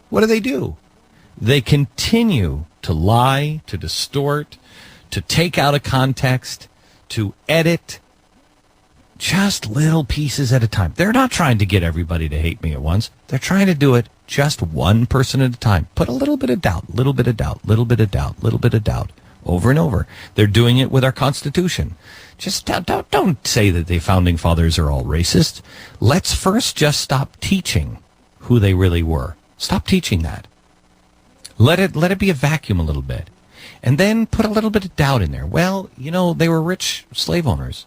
What do? They continue to lie, to distort, to take out of context, to edit, just little pieces at a time. They're not trying to get everybody to hate me at once. They're trying to do it just one person at a time. Put a little bit of doubt, little bit of doubt, little bit of doubt, little bit of doubt, over and over. They're doing it with our Constitution. Just don't say that the Founding Fathers are all racist. Let's first just stop teaching who they really were. Stop teaching that. Let it be a vacuum a little bit. And then put a little bit of doubt in there. Well, they were rich slave owners.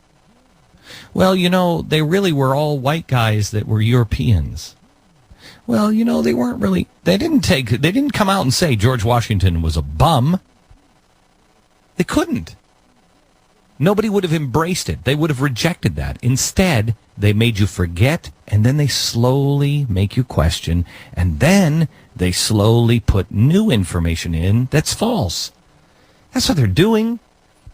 Well, they really were all white guys that were Europeans. Well, they weren't really, they didn't come out and say George Washington was a bum. They couldn't. Nobody would have embraced it. They would have rejected that. Instead, they made you forget, and then they slowly make you question, and then they slowly put new information in that's false. That's what they're doing.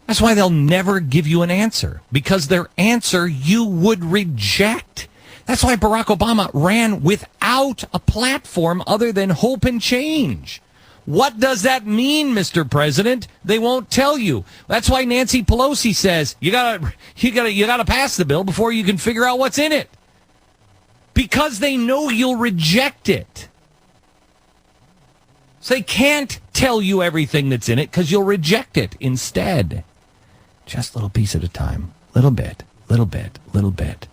That's why they'll never give you an answer, because their answer you would reject. That's why Barack Obama ran without a platform other than hope and change. What does that mean, Mr. President? They won't tell you. That's why Nancy Pelosi says you gotta pass the bill before you can figure out what's in it. Because they know you'll reject it. So they can't tell you everything that's in it because you'll reject it instead. Just a little piece at a time. Little bit, little bit, little bit.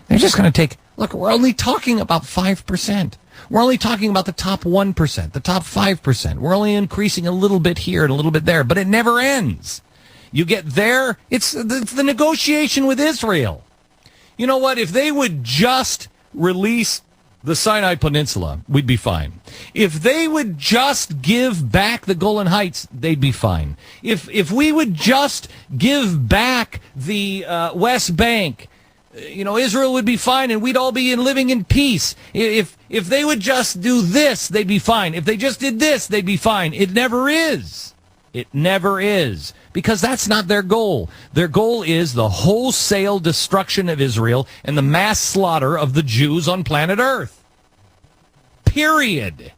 They're just going to take, look, we're only talking about 5%. We're only talking about the top 1%, the top 5%. We're only increasing a little bit here and a little bit there, but it never ends. You get there, it's the negotiation with Israel. You know what? If they would just release the Sinai Peninsula, we'd be fine. If they would just give back the Golan Heights, they'd be fine. If we would just give back the West Bank, Israel would be fine, and we'd all be living in peace. If they would just do this, they'd be fine. If they just did this, they'd be fine. It never is. It never is. Because that's not their goal. Their goal is the wholesale destruction of Israel and the mass slaughter of the Jews on planet Earth. Period.